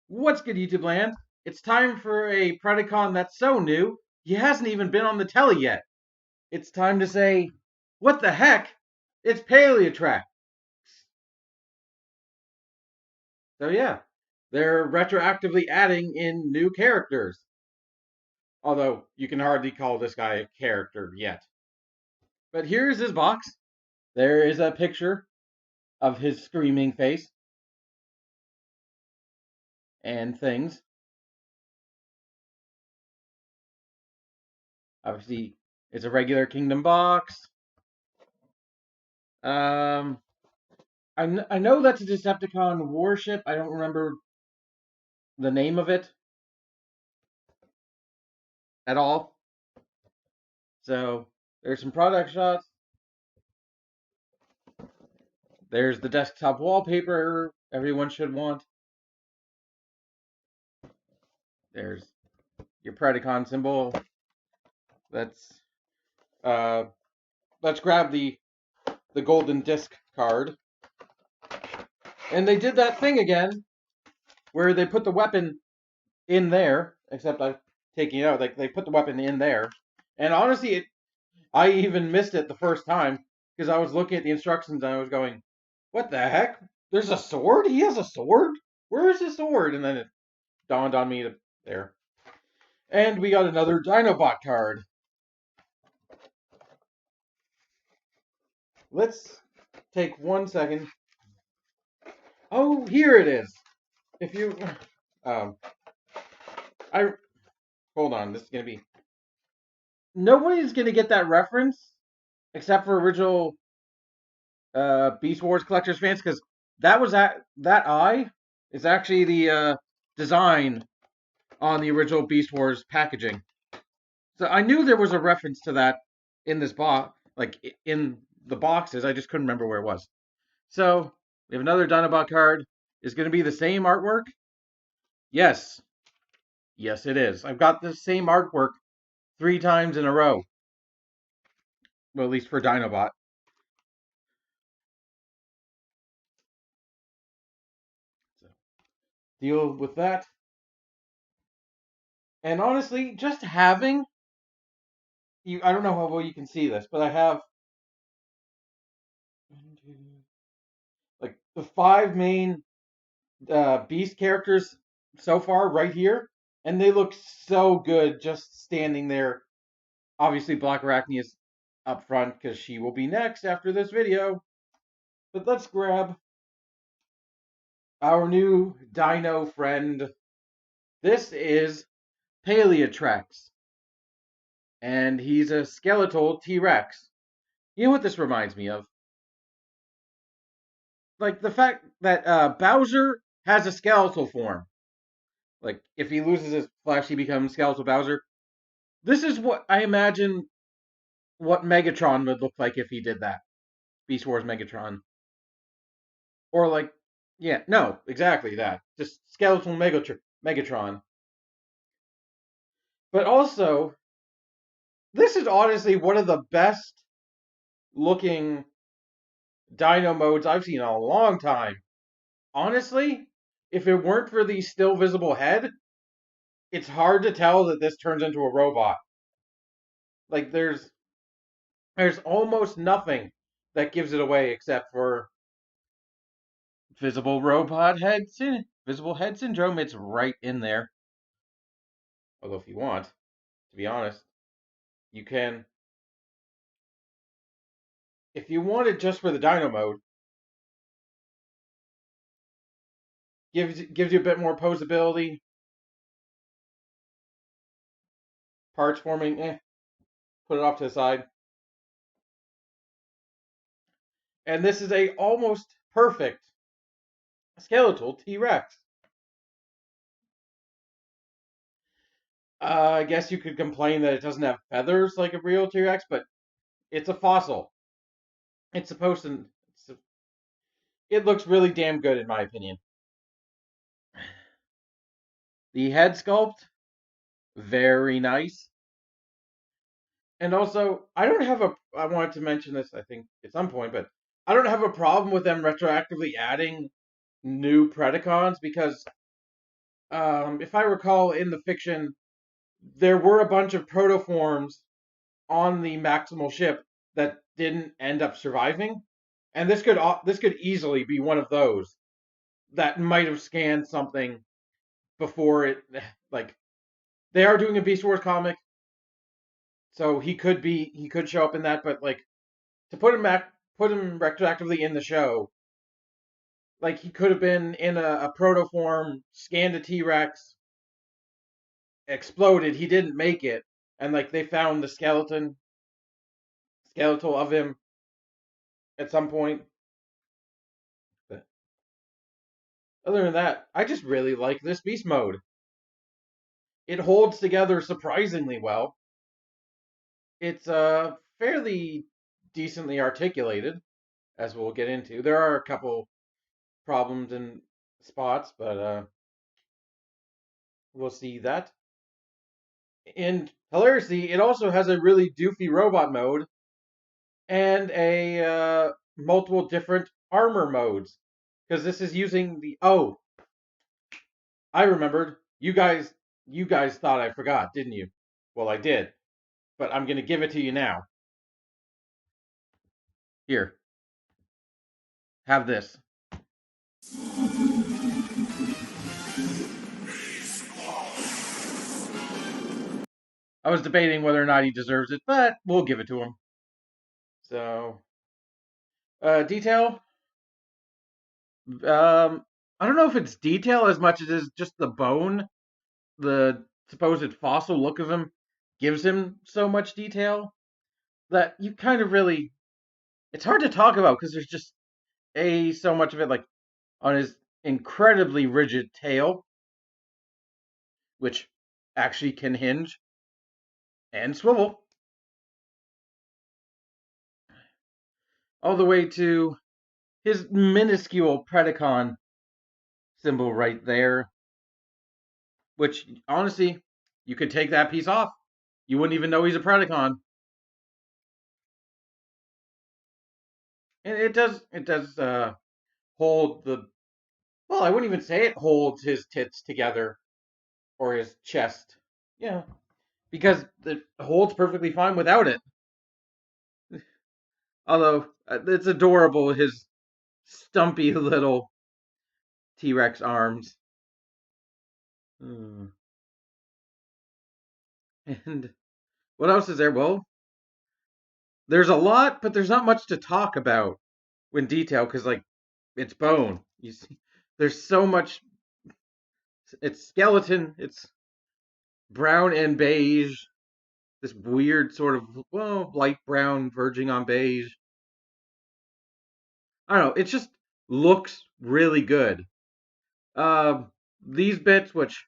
What's good, YouTube land? It's time for a Predacon that's so new, he hasn't even been on the telly yet. It's time to say, what the heck? It's Paleotrex. So yeah, they're retroactively adding in new characters. Although, you can hardly call this guy a character yet. But here's his box. There is a picture of his screaming face. And things. Obviously, it's a regular Kingdom box. I know that's a Decepticon warship. I don't remember the name of it at all. So there's some product shots. There's the desktop wallpaper everyone should want. There's your Predacon symbol. Let's grab the golden disc card. And they did that thing again where they put the weapon in there, except I'm taking it out. Like they put the weapon in there. And honestly, I even missed it the first time because I was looking at the instructions and I was going, what the heck? There's a sword? He has a sword? Where is his sword? And then it dawned on me there. And we got another Dinobot card. Let's take 1 second. Oh, here it is. If you, hold on. This is gonna be. Nobody's gonna get that reference except for original Beast Wars collectors fans, because that eye is actually the design on the original Beast Wars packaging. So I knew there was a reference to that in this box, like in the boxes. I just couldn't remember where it was. So we have another Dinobot card. Is going to be the same artwork? Yes. Yes, it is. I've got the same artwork 3 times in a row. Well, at least for Dinobot. So deal with that. And honestly, just having you, I don't know how well you can see this, but I have like the 5 main Beast characters so far right here, and they look so good just standing there. Obviously, Black Arachne is up front because she will be next after this video. But let's grab our new dino friend. This is Paleotrex, and he's a skeletal T-Rex. You know what this reminds me of? Like the fact that Bowser has a skeletal form. Like if he loses his flesh, he becomes skeletal Bowser. This is what I imagine what Megatron would look like if he did that. Beast Wars Megatron. Or like, yeah, no, exactly that. Just skeletal Megatron. But also, this is honestly one of the best looking dino modes I've seen in a long time. Honestly, if it weren't for the still visible head, it's hard to tell that this turns into a robot. Like there's almost nothing that gives it away except for visible head syndrome. It's right in there. Although if you want, to be honest, you can. If you want it just for the dino mode, gives you a bit more posability. Parts forming, put it off to the side. And this is a almost perfect skeletal T-Rex. I guess you could complain that it doesn't have feathers like a real T-Rex, but it's a fossil. It's supposed to. It looks really damn good in my opinion. The head sculpt, very nice. And also, I wanted to mention this, I think, at some point, but I don't have a problem with them retroactively adding new Predacons because If I recall in the fiction, there were a bunch of protoforms on the maximal ship that didn't end up surviving, and this could easily be one of those that might have scanned something before it. Like, they are doing a Beast Wars comic, so he could show up in that, but like, to put him retroactively in the show, like, he could have been in a protoform, scanned a T-Rex, exploded. He didn't make it, and like, they found the skeletal of him at some point. But other than that, I just really like this beast mode. It holds together surprisingly well. It's fairly decently articulated, as we'll get into. There are a couple problems and spots, but we'll see that. And hilariously, it also has a really doofy robot mode and a multiple different armor modes, because this is using the I remembered. You guys thought I forgot, didn't you? Well, I did, but I'm gonna give it to you now. Here, have this. I was debating whether or not he deserves it, but we'll give it to him. So, detail. I don't know if it's detail as much as it is just the bone. The supposed fossil look of him gives him so much detail that you kind of really. It's hard to talk about because there's just so much of it, like on his incredibly rigid tail, which actually can hinge and swivel, all the way to his minuscule Predacon symbol right there, which honestly, you could take that piece off. You wouldn't even know he's a Predacon. And it does hold the, well, I wouldn't even say it holds his tits together or his chest. Yeah, because it holds perfectly fine without it. Although it's adorable, his stumpy little T-Rex arms. Hmm. And what else is there? Well, there's a lot, but there's not much to talk about in detail because, like, it's bone. You see, there's so much. It's skeleton. It's brown and beige. This weird sort of, well, light brown verging on beige. I don't know. It just looks really good. These bits, which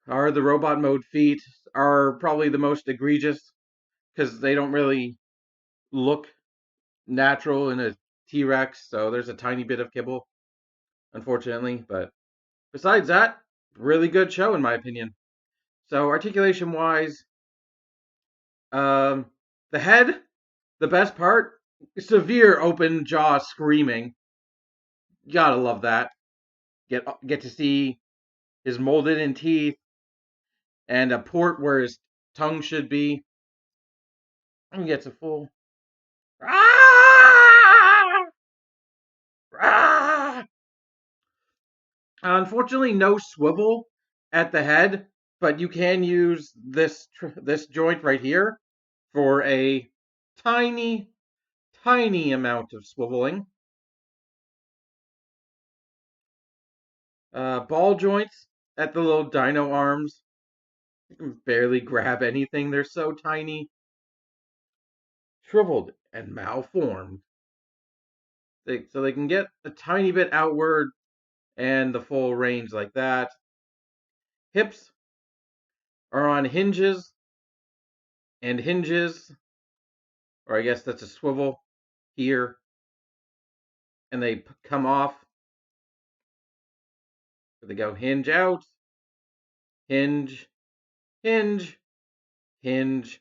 are the robot mode feet, are probably the most egregious because they don't really look natural in a T-Rex. So there's a tiny bit of kibble, unfortunately. But besides that, really good show in my opinion. So articulation wise, um, the head, the best part, severe open jaw screaming. Gotta love that. Get to see his molded in teeth and a port where his tongue should be. And gets a full. Unfortunately, no swivel at the head, but you can use this joint right here for a tiny, tiny amount of swiveling. Ball joints at the little dino arms. You can barely grab anything. They're so tiny, shriveled, and malformed. So they can get a tiny bit outward and the full range like that. Hips are on hinges and hinges, or I guess that's a swivel here, and they come off. They go hinge out, hinge, hinge, hinge,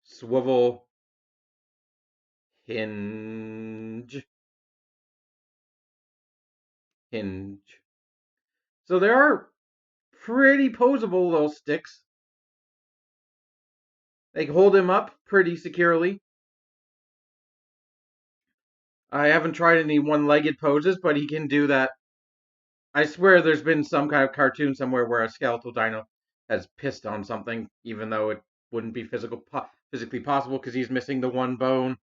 swivel, hinge, hinge. So there are pretty posable little sticks. They hold him up pretty securely. I haven't tried any one-legged poses, but he can do that. I swear there's been some kind of cartoon somewhere where a skeletal dino has pissed on something, even though it wouldn't be physically possible because he's missing the one bone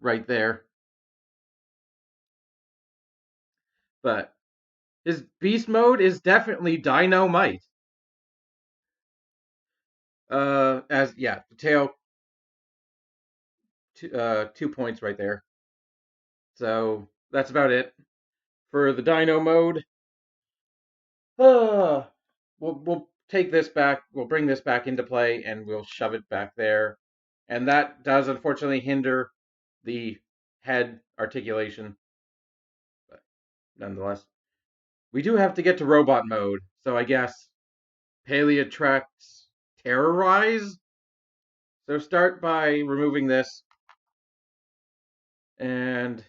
right there. But his beast mode is definitely dynamite. As yeah, the tail, 2 points right there. So that's about it for the dino mode. We'll take this back. We'll bring this back into play, and we'll shove it back there. And that does unfortunately hinder the head articulation, but nonetheless, we do have to get to robot mode. So I guess Paleotrex terrorize. So start by removing this, and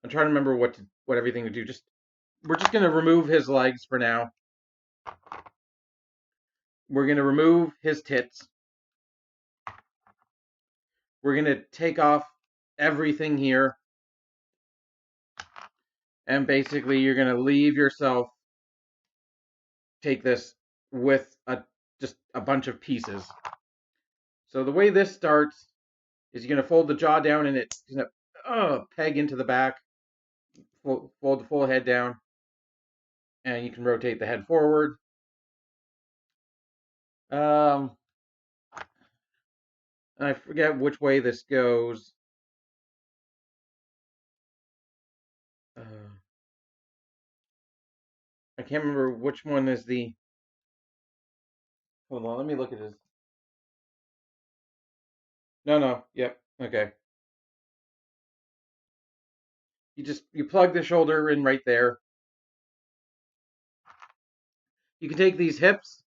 I'm trying to remember what everything to do. We're just gonna remove his legs for now. We're gonna remove his tits. We're gonna take off everything here, and basically you're gonna leave yourself take this with just a bunch of pieces. So the way this starts is you're gonna fold the jaw down, and it's gonna peg into the back. Fold the full head down, and you can rotate the head forward. I forget which way this goes. I can't remember which one is the. Hold on, let me look at this. No, yep, okay. You plug the shoulder in right there. You can take these hips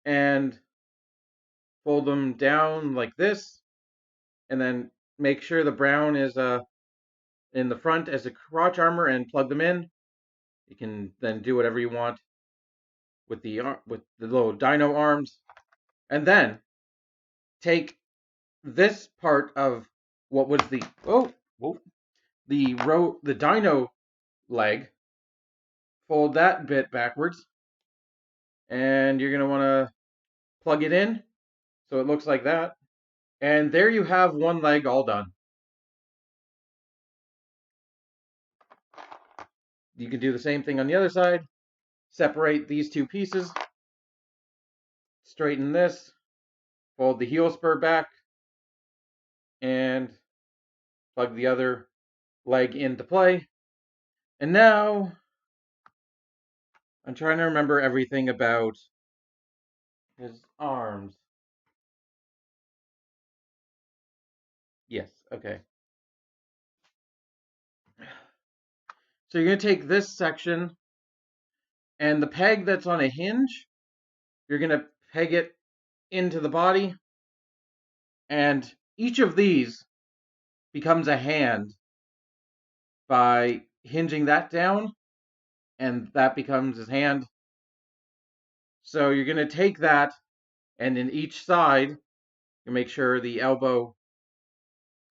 and fold them down like this, and then make sure the brown is in the front as a crotch armor, and plug them in. You can then do whatever you want with the little dino arms, and then take this part of what was the dino leg, fold that bit backwards, and you're gonna want to plug it in so it looks like that, and there you have one leg all done. You can do the same thing on the other side. Separate these two pieces, straighten this, fold the heel spur back, and plug the other leg into play. And now I'm trying to remember everything about his arms. Yes, okay. So you're going to take this section, and the peg that's on a hinge, you're going to peg it into the body, and each of these becomes a hand by hinging that down, and that becomes his hand. So you're going to take that, and in each side, you make sure the elbow,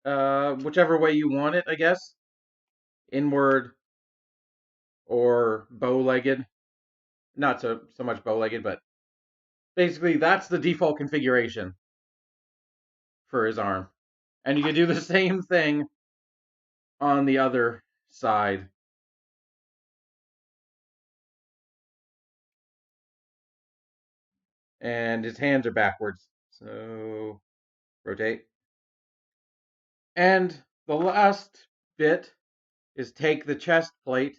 whichever way you want it, I guess, inward or bow-legged. Not so much bow-legged, but basically that's the default configuration for his arm. And you can do the same thing on the other side. And his hands are backwards. So rotate. And the last bit is take the chest plate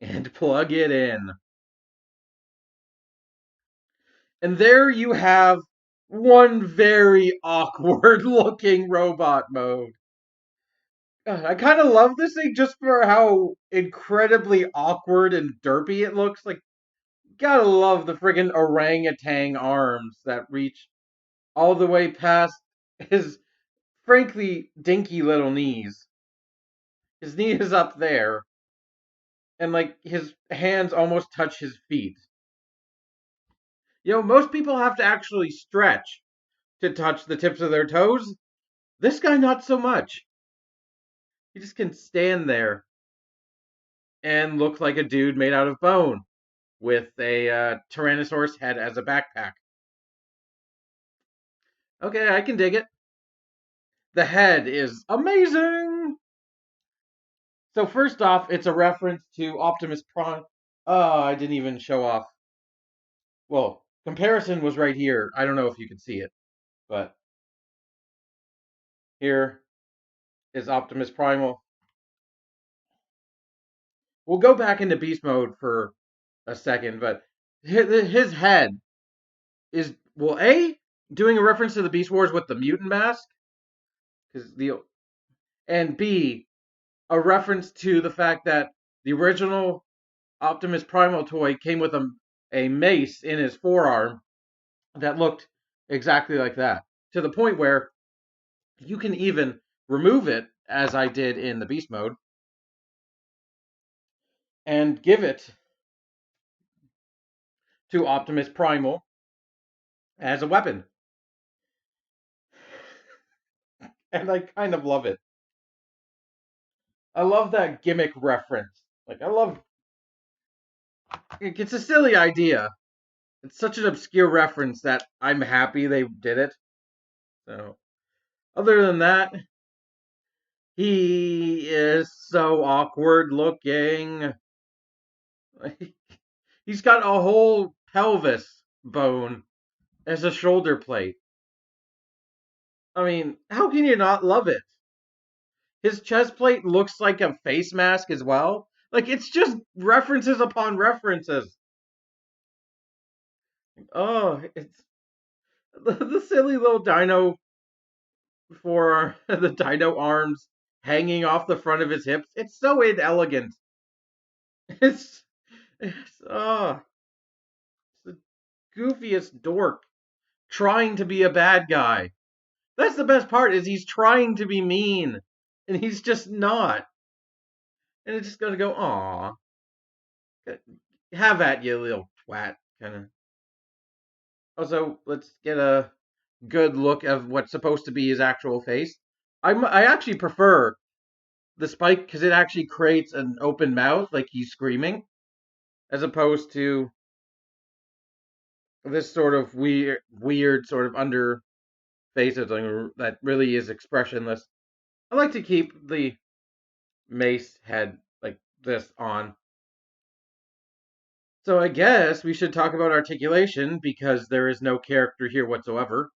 and plug it in. And there you have one very awkward looking robot mode. I kind of love this thing just for how incredibly awkward and derpy it looks. Like, gotta love the friggin' orangutan arms that reach all the way past his frankly dinky little knees. His knee is up there, and like his hands almost touch his feet. Most people have to actually stretch to touch the tips of their toes. This guy, not so much. He just can stand there and look like a dude made out of bone with a Tyrannosaurus head as a backpack. Okay, I can dig it. The head is amazing. So first off, it's a reference to Optimus Prime. Oh, I didn't even show off. Well, comparison was right here. I don't know if you can see it, but here is Optimus Primal. We'll go back into beast mode for a second, but his head is, well, A, doing a reference to the Beast Wars with the mutant mask, because and B, a reference to the fact that the original Optimus Primal toy came with a mace in his forearm that looked exactly like that, to the point where you can even remove it, as I did in the beast mode, and give it to Optimus Primal as a weapon. And I kind of love it. I love that gimmick reference. Like, it's a silly idea. It's such an obscure reference that I'm happy they did it. So, other than that, he is so awkward looking. He's got a whole pelvis bone as a shoulder plate. I mean, how can you not love it? His chest plate looks like a face mask as well. Like, it's just references upon references. Oh, it's the silly little dino for the dino arms hanging off the front of his hips. It's so inelegant. It's oh, it's the goofiest dork trying to be a bad guy. That's the best part, is he's trying to be mean and he's just not. And it's just gonna go, aw, have at you, little twat, kind of. Also, let's get a good look of what's supposed to be his actual face. I actually prefer the spike because it actually creates an open mouth, like he's screaming, as opposed to this sort of weird sort of under face that really is expressionless. I like to keep the mace head like this on. So I guess we should talk about articulation because there is no character here whatsoever.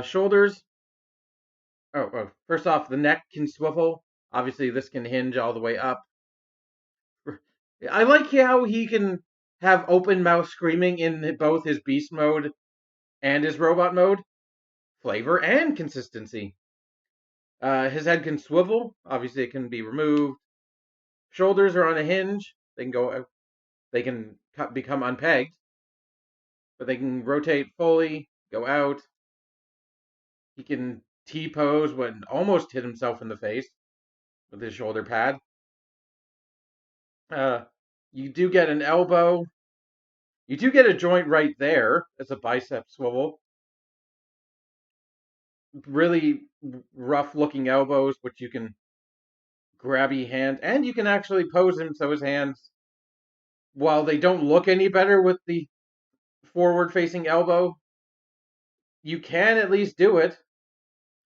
Shoulders. First off, the neck can swivel. Obviously, this can hinge all the way up. I like how he can have open mouth screaming in both his beast mode and his robot mode. Flavor and consistency. His head can swivel. Obviously, it can be removed. Shoulders are on a hinge. They can go. They can become unpegged, but they can rotate fully, go out. He can T pose when almost hit himself in the face with his shoulder pad. Uh, you do get an elbow. You do get a joint right there as a bicep swivel. Really rough looking elbows, which you can grabby hand, and you can actually pose him so his hands, while they don't look any better with the forward facing elbow, you can at least do it.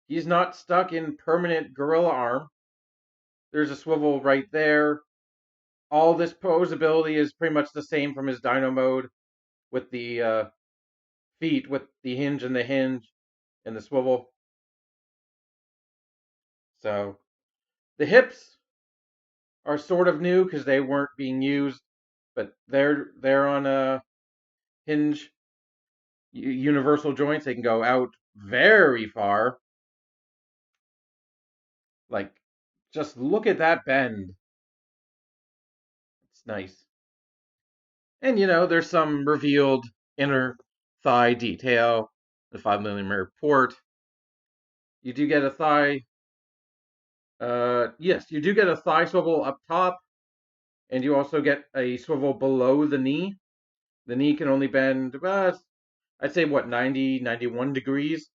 He's not stuck in permanent gorilla arm. There's a swivel right there. All this pose ability is pretty much the same from his dino mode, with the feet with the hinge and the swivel. So the hips are sort of new because they weren't being used, but they're on a hinge universal joints. They can go out very far. Like, just look at that bend. It's nice. And there's some revealed inner thigh detail, the 5mm port. You do get a thigh Yes, you do get a thigh swivel up top, and you also get a swivel below the knee. The knee can only bend, I'd say, what, 90, 91 degrees.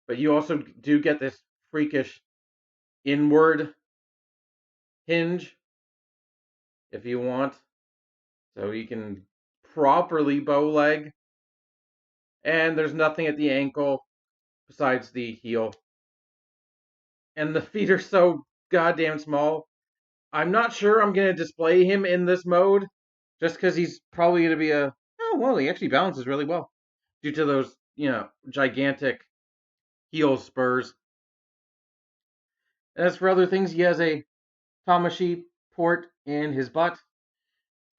But you also do get this freakish inward hinge if you want. So you can properly bow leg. And there's nothing at the ankle besides the heel. And the feet are so goddamn small. I'm not sure I'm going to display him in this mode, just because he's probably going to be oh, well, he actually balances really well due to those, gigantic heel spurs. As for other things, he has a Tamashii port in his butt,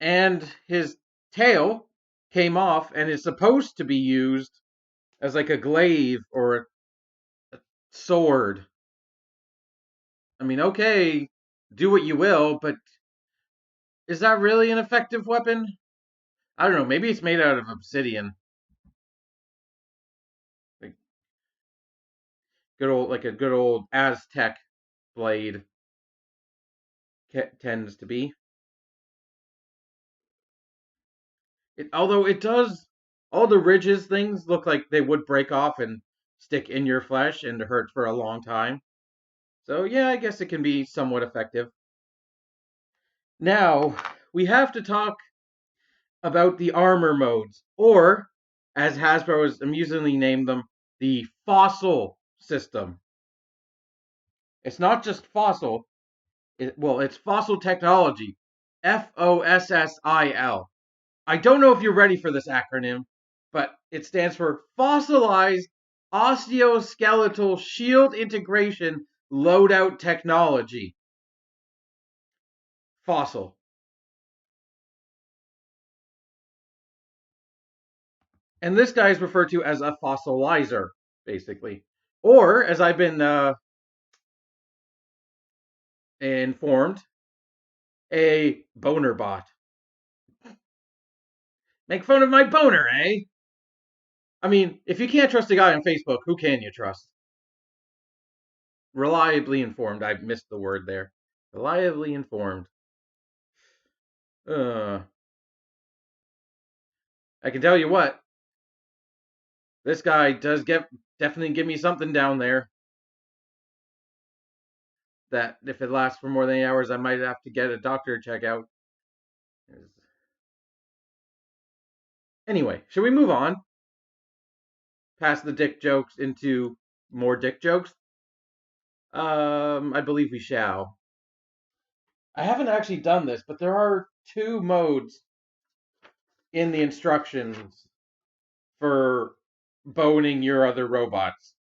and his tail came off and is supposed to be used as like a glaive or a sword. I mean, okay, do what you will, but is that really an effective weapon? I don't know. Maybe it's made out of obsidian. Like a good old Aztec blade tends to be. Although it does, all the ridges things look like they would break off and stick in your flesh and hurt for a long time. So yeah, I guess it can be somewhat effective. Now, we have to talk about the armor modes, or as Hasbro has amusingly named them, the F.O.S.S.I.L system. It's not just fossil, it's fossil technology. F.O.S.S.I.L. I don't know if you're ready for this acronym, but it stands for Fossilized Osteoskeletal Shield Integration Loadout Technology. Fossil. And this guy is referred to as a fossilizer, basically. Or, as I've been informed, a boner bot. Make fun of my boner, eh? I mean, if you can't trust a guy on Facebook, who can you trust? Reliably informed. I missed the word there. Reliably informed. I can tell you what, this guy does definitely give me something down there. That if it lasts for more than 8 hours, I might have to get a doctor check out. Anyway, should we move on? Past the dick jokes into more dick jokes? I believe we shall. I haven't actually done this, but there are 2 modes in the instructions for boning your other robots.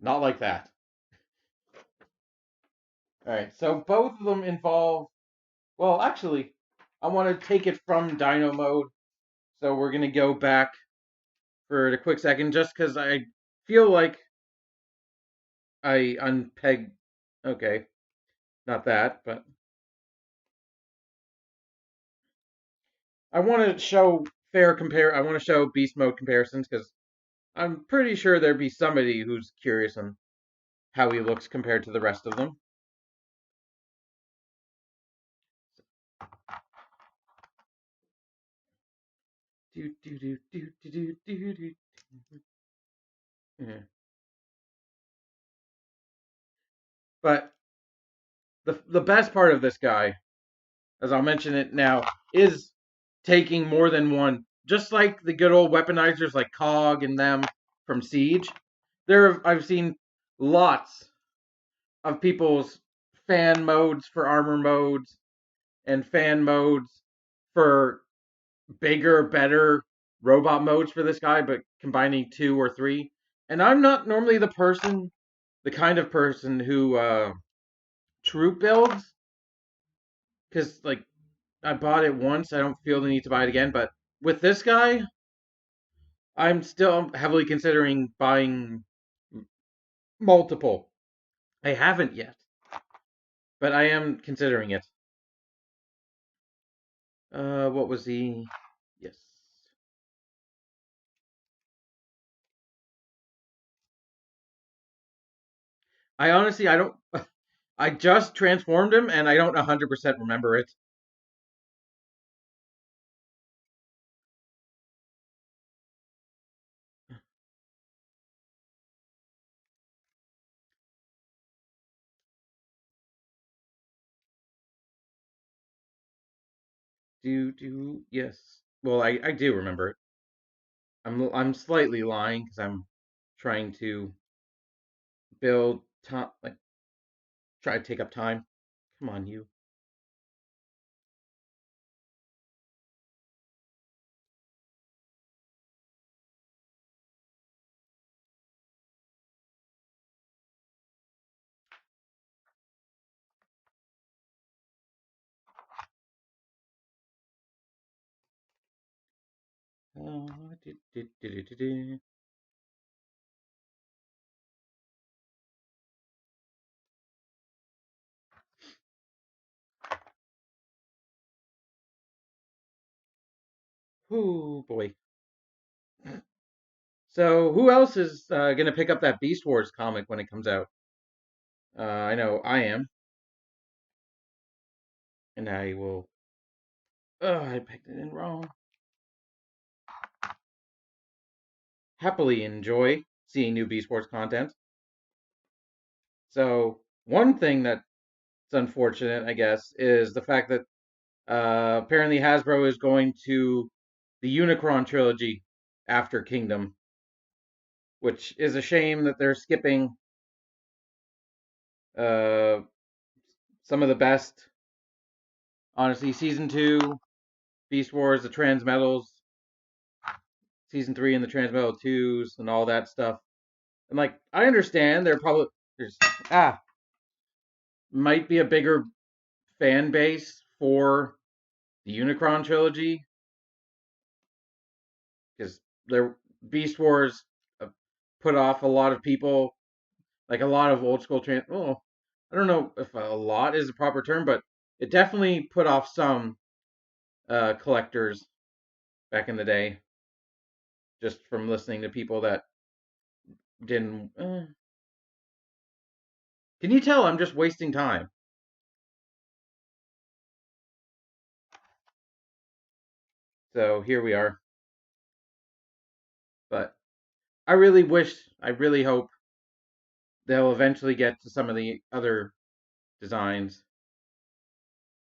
Not like that. Alright, so both of them involve, well, actually, I want to take it from Dino mode, so we're going to go back for a quick second, just because I feel like I unpegged, okay, not that, but I want to show I want to show beast mode comparisons, because I'm pretty sure there'd be somebody who's curious on how he looks compared to the rest of them. Yeah. But the best part of this guy, as I'll mention it now, is taking more than one. Just like the good old weaponizers like Cog and them from Siege, I've seen lots of people's fan modes for armor modes and fan modes for bigger, better robot modes for this guy, but combining 2 or 3. And I'm not normally the kind of person who troop builds, because like I bought it once, I don't feel the need to buy it again. But with this guy, I'm still heavily considering buying multiple. I haven't yet, but I am considering it. What was he? Yes. I honestly, I don't. I just transformed him, and I don't 100% remember it. Yes. Well, I do remember it. I'm slightly lying because I'm trying to build time, like try to take up time. Come on, you. Uh, do, do, do, do, do, do. Oh boy. So who else is gonna pick up that Beast Wars comic when it comes out? I know I am, and I will. Oh, I picked it in wrong. Happily enjoy seeing new Beast Wars content. So one thing that's unfortunate, I guess, is the fact that apparently Hasbro is going to the Unicron trilogy after Kingdom, which is a shame that they're skipping uh, some of the best. Honestly, season 2, Beast Wars, the Transmetals, season 3 and the Transmetal 2s, and all that stuff. And like, I understand there's might be a bigger fan base for the Unicron trilogy because their Beast Wars put off a lot of people, like a lot of old school Well, I don't know if a lot is a proper term, but it definitely put off some collectors back in the day, just from listening to people that didn't. Can you tell I'm just wasting time? So here we are. But I really hope they'll eventually get to some of the other designs.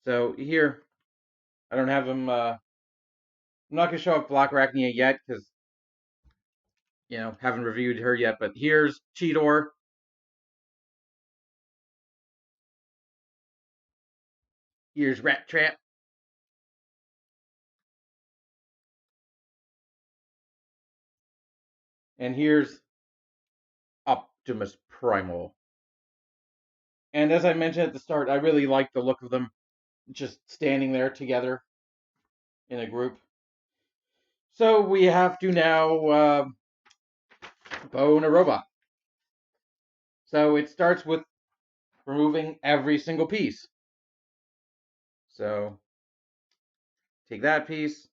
So here, I don't have them. I'm not gonna show up Black Arachnia yet because haven't reviewed her yet. But here's Cheetor. Here's Rat Trap, and here's Optimus Primal. And as I mentioned at the start, I really like the look of them just standing there together in a group. So we have to now bone a robot. So it starts with removing every single piece. So take that piece,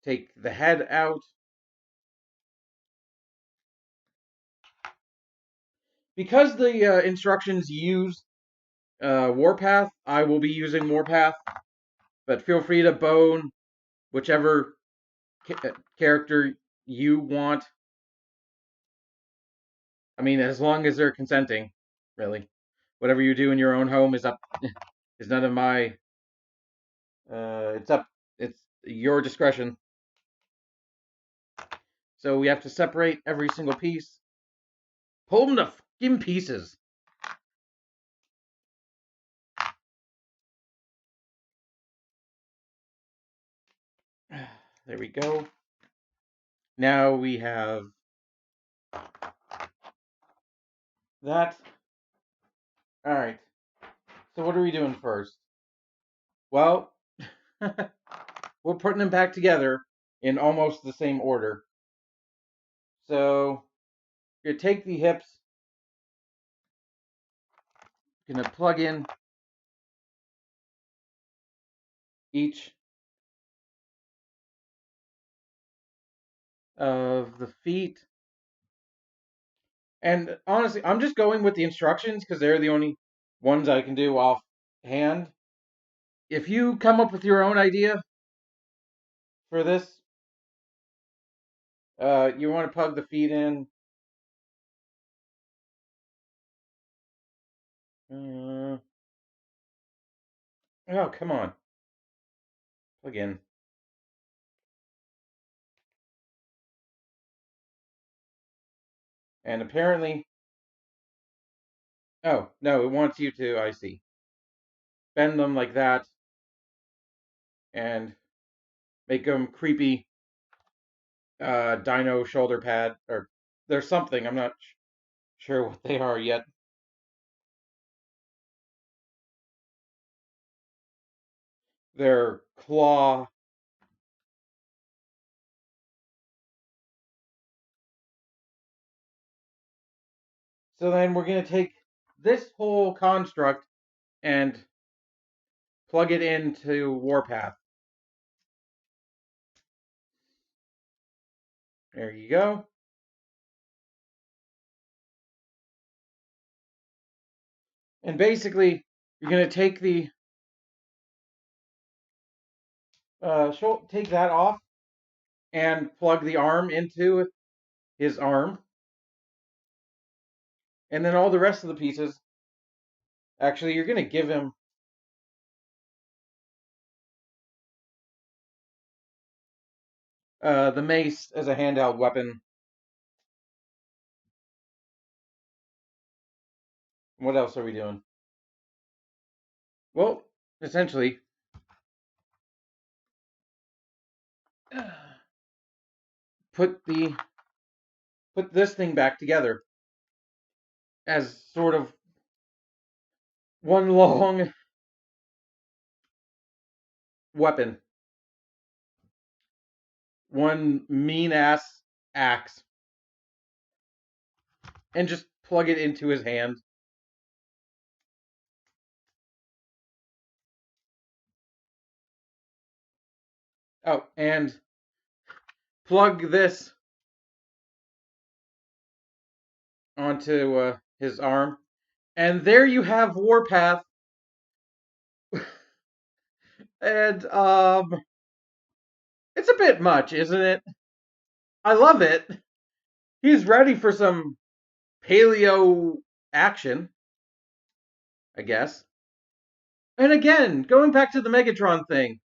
take the head out. Because the instructions use Warpath, I will be using Warpath, but feel free to bone whichever character you want. I mean, as long as they're consenting, really. Whatever you do in your own home is up. Is none of my. It's up. It's your discretion. So we have to separate every single piece. Pull them to fucking pieces. There we go. Now we have that. All right. So what are we doing first? Well, we're putting them back together in almost the same order. So you take the hips, gonna plug in each of the feet. And honestly, I'm just going with the instructions because they're the only ones I can do offhand. If you come up with your own idea for this, you want to plug the feet in. Oh, come on. Plug in. And apparently, oh, no, it wants you to, I see. Bend them like that and make them creepy dino shoulder pad. Or there's something, I'm not sure what they are yet. They're claw. So then we're going to take this whole construct and plug it into Warpath. There you go. And basically, you're going to take the take that off and plug the arm into his arm. And then all the rest of the pieces, actually, you're going to give him the mace as a handheld weapon. What else are we doing? Well, essentially, put this thing back together as sort of one long weapon, one mean ass axe, and just plug it into his hand. Oh, and plug this onto his arm. And there you have Warpath. And it's a bit much, isn't it? I love it. He's ready for some paleo action, I guess. And again, going back to the Megatron thing,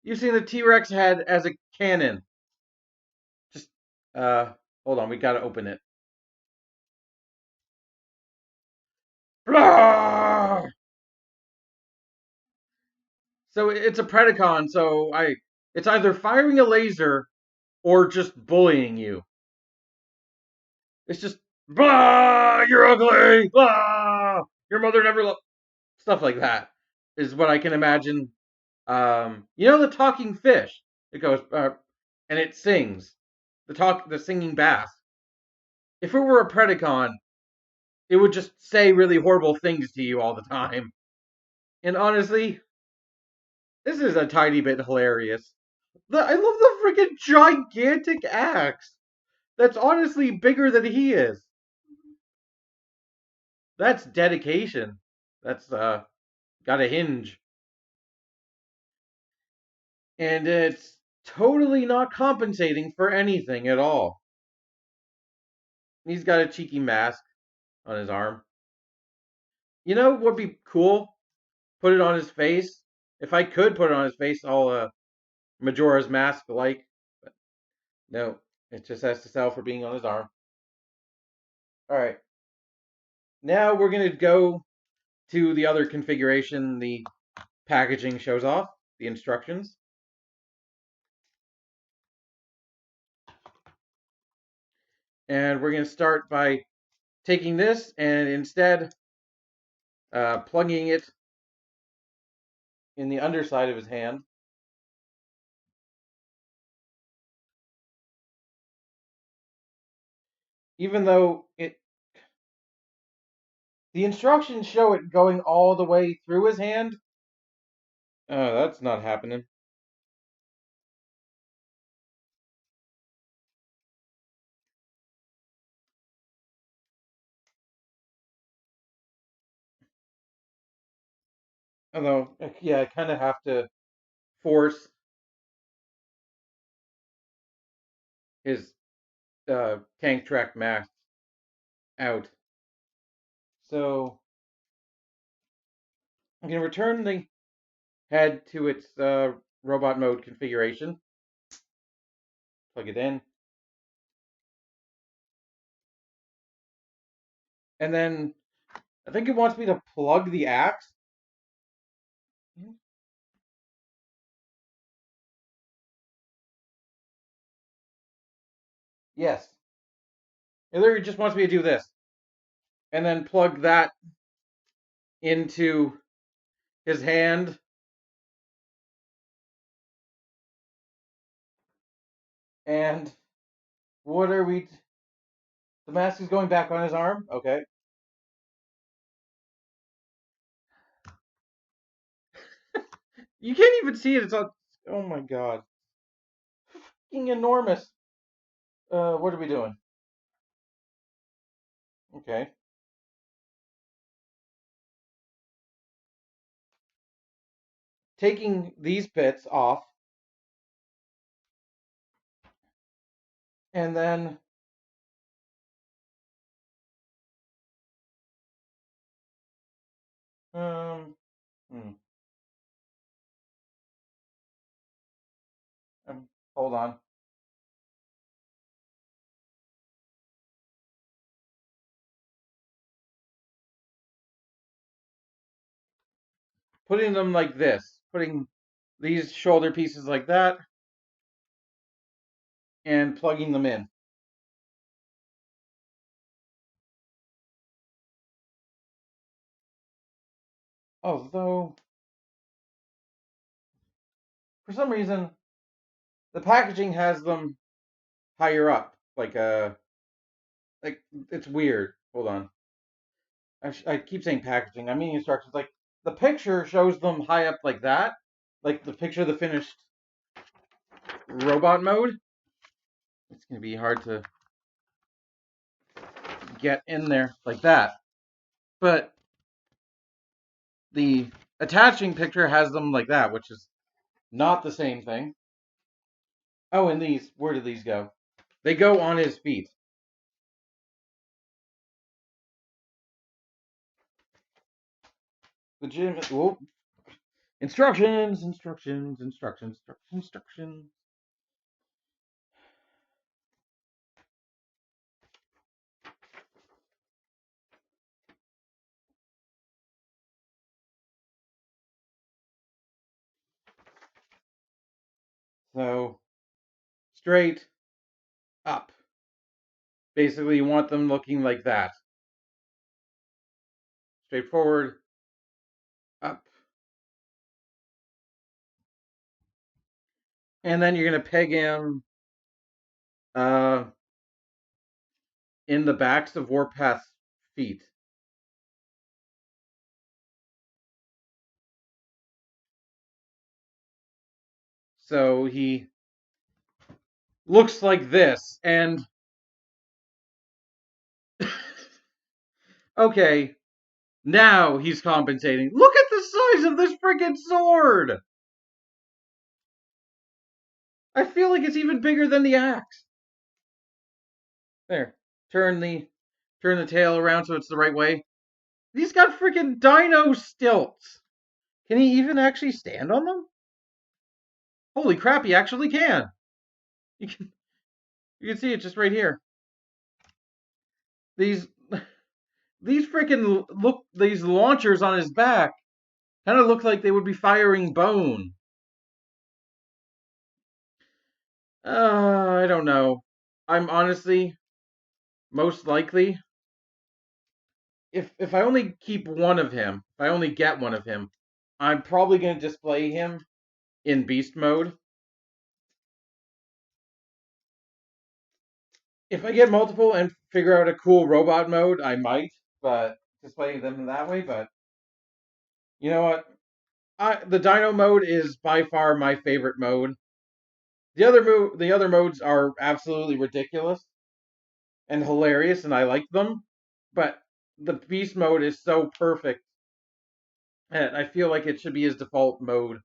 using the T-Rex head as a cannon. Just hold on, we gotta open it. Blah! So it's a Predacon, so it's either firing a laser or just bullying you. It's just blah, you're ugly, blah, your mother never loved, stuff like that is what I can imagine. You know the talking fish? It goes and it sings the singing bass. If it were a Predacon, it would just say really horrible things to you all the time. And honestly, this is a tiny bit hilarious. I love the freaking gigantic axe. That's honestly bigger than he is. That's dedication. That's got a hinge. And it's totally not compensating for anything at all. He's got a cheeky mask on his arm. You know what would be cool? Put it on his face. If I could put it on his face, all Majora's Mask like. But no, it just has to sell for being on his arm. All right. Now we're going to go to the other configuration the packaging shows off, the instructions. And we're going to start by taking this and instead plugging it in the underside of his hand. Even though the instructions show it going all the way through his hand. Oh, that's not happening. Although, yeah, I kind of have to force his tank track max out. So I'm going to return the head to its robot mode configuration. Plug it in. And then I think it wants me to plug the axe. Yes. It literally just wants me to do this. And then plug that into his hand. And what are we? The mask is going back on his arm? Okay. You can't even see it. It's on. Oh my god. Fucking enormous. What are we doing? Okay. Taking these bits off. And then um hmm, hold on. Putting them like this. Putting these shoulder pieces like that and plugging them in. Although for some reason the packaging has them higher up. Like it's weird. Hold on. I keep saying packaging. I mean instructions. Like the picture shows them high up like that. Like the picture of the finished robot mode. It's gonna be hard to get in there like that. But the attaching picture has them like that, which is not the same thing. Oh, and these, where do these go? They go on his feet. Legitimate. Whoa. Instructions, instructions, instructions, instructions. So, straight up. Basically, you want them looking like that. Straight forward, up. And then you're going to peg him uh, in the backs of Warpath's feet. So he looks like this. And, okay, now he's compensating. Look at the size of this freaking sword! I feel like it's even bigger than the axe. There. Turn the tail around so it's the right way. He's got freaking dino stilts. Can he even actually stand on them? Holy crap, he actually can. You can you can see it just right here. These these freaking look these launchers on his back kind of look like they would be firing bone. I don't know. I'm honestly most likely if I only keep one of him, if I only get one of him, I'm probably going to display him in beast mode. If I get multiple and figure out a cool robot mode, I might, but display them that way. But you know what? The Dino mode is by far my favorite mode. The other modes are absolutely ridiculous and hilarious, and I like them. But the Beast mode is so perfect And I feel like it should be his default mode.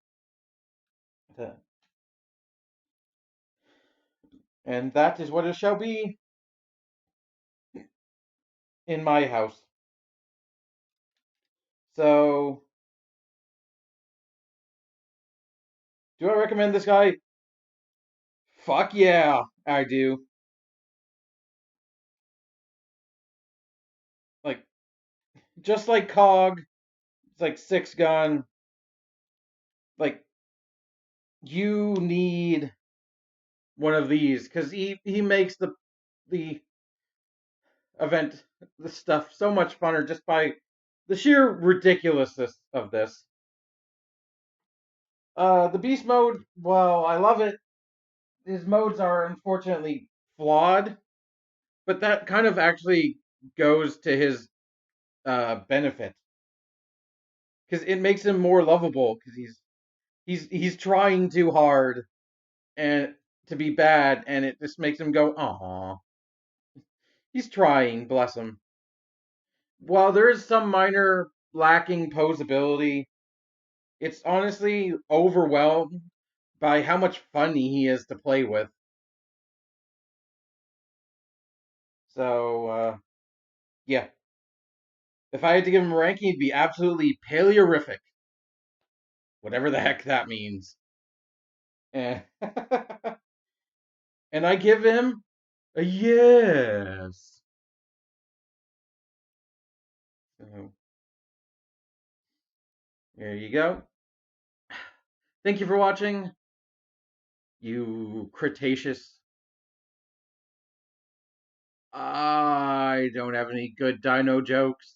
And that is what it shall be in my house. So, do I recommend this guy? Fuck yeah, I do. Like, just like Cog, it's like six gun. Like, you need one of these because he makes the event, the stuff so much funner just by the sheer ridiculousness of this. The beast mode, well, I love it. His modes are unfortunately flawed, but that kind of actually goes to his benefit because it makes him more lovable because he's trying too hard and to be bad, and it just makes him go, "Aw, he's trying, bless him." While there is some minor lacking posability, it's honestly overwhelmed by how much fun he is to play with. So, yeah. If I had to give him a ranking, it'd be absolutely paleorific. Whatever the heck that means. And, and I give him a yes. So, there you go. Thank you for watching, you Cretaceous. I don't have any good dino jokes.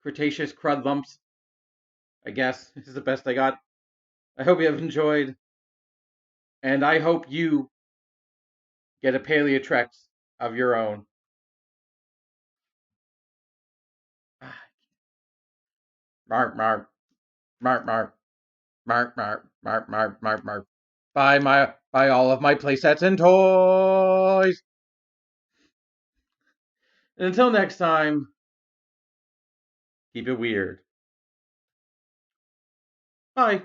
Cretaceous crud lumps, I guess, is the best I got. I hope you have enjoyed, and I hope you get a Paleotrex of your own. Mark, mark, mark, mark, mark, mark, mark, mark, mark, mark. Buy all of my playsets and toys. And until next time, keep it weird. Bye.